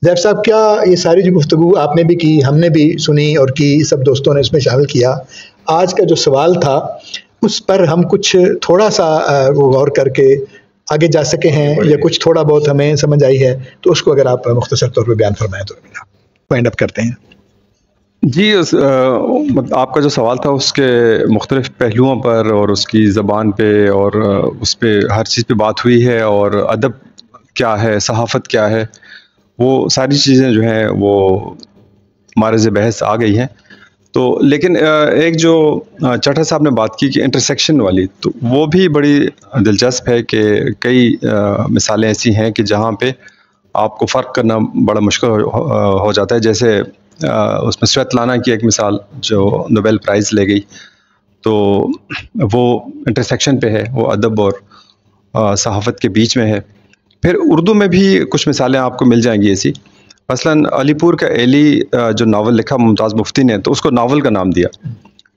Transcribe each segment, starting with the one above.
زیب صاحب، کیا یہ ساری جو گفتگو آپ نے بھی کی، ہم نے بھی سنی اور کی، سب دوستوں نے اس میں شامل کیا، آج کا جو سوال تھا اس پر ہم کچھ تھوڑا سا غور کر کے آگے جا سکے ہیں یا کچھ تھوڑا بہت ہمیں سمجھ آئی ہے، تو اس کو اگر آپ مختصر طور پہ بیان فرمائیں تو وائنڈ اپ کرتے ہیں. جی، آپ کا جو سوال تھا اس کے مختلف پہلوؤں پر اور اس کی زبان پہ اور اس پہ ہر چیز پہ بات ہوئی ہے، اور ادب کیا ہے، صحافت کیا ہے، وہ ساری چیزیں جو ہیں وہ معرض بحث آ گئی ہیں. تو لیکن ایک جو چٹھا صاحب نے بات کی کہ انٹرسیکشن والی، تو وہ بھی بڑی دلچسپ ہے کہ کئی مثالیں ایسی ہیں کہ جہاں پہ آپ کو فرق کرنا بڑا مشکل ہو جاتا ہے. جیسے اس میں سویتلانہ کی ایک مثال جو نوبیل پرائز لے گئی، تو وہ انٹرسیکشن پہ ہے، وہ ادب اور صحافت کے بیچ میں ہے. پھر اردو میں بھی کچھ مثالیں آپ کو مل جائیں گی ایسی. مثلاً علی پور کا ایلی جو ناول لکھا ممتاز مفتی نے، تو اس کو ناول کا نام دیا،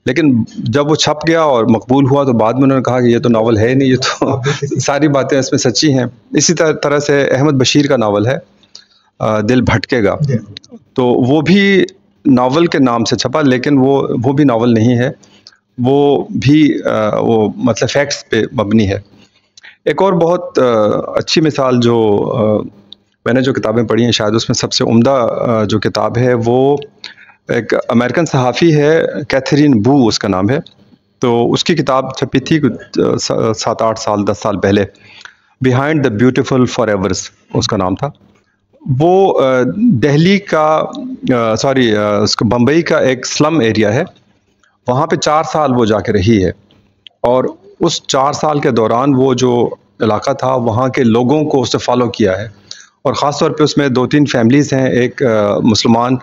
لیکن جب وہ چھپ گیا اور مقبول ہوا تو بعد میں انہوں نے کہا کہ یہ تو ناول ہے ہی نہیں، یہ تو ساری باتیں اس میں سچی ہیں. اسی طرح سے احمد بشیر کا ناول ہے دل بھٹکے گا، تو وہ بھی ناول کے نام سے چھپا، لیکن وہ بھی ناول نہیں ہے، وہ بھی وہ مطلب فیکٹس پہ مبنی ہے. ایک اور بہت اچھی مثال جو میں نے جو کتابیں پڑھی ہیں، شاید اس میں سب سے عمدہ جو کتاب ہے وہ ایک امریکن صحافی ہے، کیتھرین بو اس کا نام ہے. تو اس کی کتاب چھپی تھی 7-8 سال 10 سال پہلے، بیہائنڈ دا بیوٹیفل فار ایورس اس کا نام تھا. وہ دہلی کا اس کو بمبئی کا ایک سلم ایریا ہے، وہاں پہ 4 سال وہ جا کے رہی ہے، اور اس 4 سال کے دوران وہ جو علاقہ تھا وہاں کے لوگوں کو اس نے فالو کیا ہے. اور خاص طور پہ اس میں 2-3 فیملیز ہیں. ایک مسلمان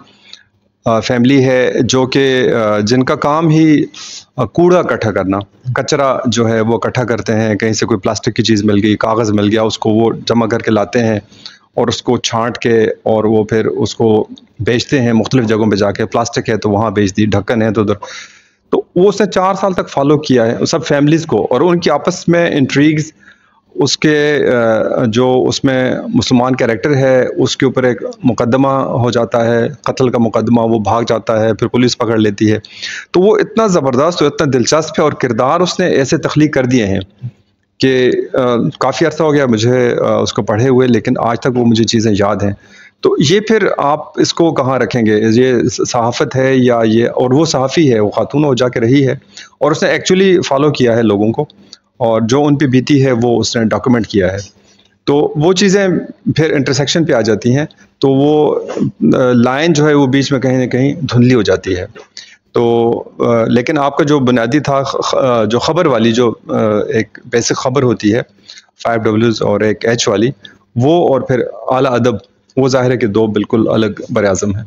فیملی ہے جو کہ جن کا کام ہی کوڑا اکٹھا کرنا، کچرا جو ہے وہ اکٹھا کرتے ہیں. کہیں سے کوئی پلاسٹک کی چیز مل گئی، کاغذ مل گیا، اس کو وہ جمع کر کے لاتے ہیں اور اس کو چھانٹ کے اور وہ پھر اس کو بیچتے ہیں مختلف جگہوں پہ جا کے. پلاسٹک ہے تو وہاں بیچ دی، ڈھکن ہے تو ادھر. تو وہ اس نے 4 سال تک فالو کیا ہے سب فیملیز کو، اور ان کی آپس میں انٹریگز، اس کے جو اس میں مسلمان کیریکٹر ہے اس کے اوپر ایک مقدمہ ہو جاتا ہے، قتل کا مقدمہ، وہ بھاگ جاتا ہے، پھر پولیس پکڑ لیتی ہے. تو وہ اتنا زبردست اور اتنا دلچسپ ہے، اور کردار اس نے ایسے تخلیق کر دیے ہیں کہ کافی عرصہ ہو گیا مجھے اس کو پڑھے ہوئے، لیکن آج تک وہ مجھے چیزیں یاد ہیں. تو یہ پھر آپ اس کو کہاں رکھیں گے، یہ صحافت ہے یا یہ؟ اور وہ صحافی ہے، وہ خاتون ہو جا کے رہی ہے، اور اس نے ایکچولی فالو کیا ہے لوگوں کو، اور جو ان پہ بیتی ہے وہ اس نے ڈاکومنٹ کیا ہے. تو وہ چیزیں پھر انٹرسیکشن پہ آ جاتی ہیں، تو وہ لائن جو ہے وہ بیچ میں کہیں نہ کہیں دھندلی ہو جاتی ہے. تو لیکن آپ کا جو بنیادی تھا، جو خبر والی، جو ایک بیسک خبر ہوتی ہے 5 Ws اور ایک H والی، وہ اور پھر اعلیٰ ادب، وہ ظاہر ہے کہ 2 بالکل الگ بر اعظم ہیں.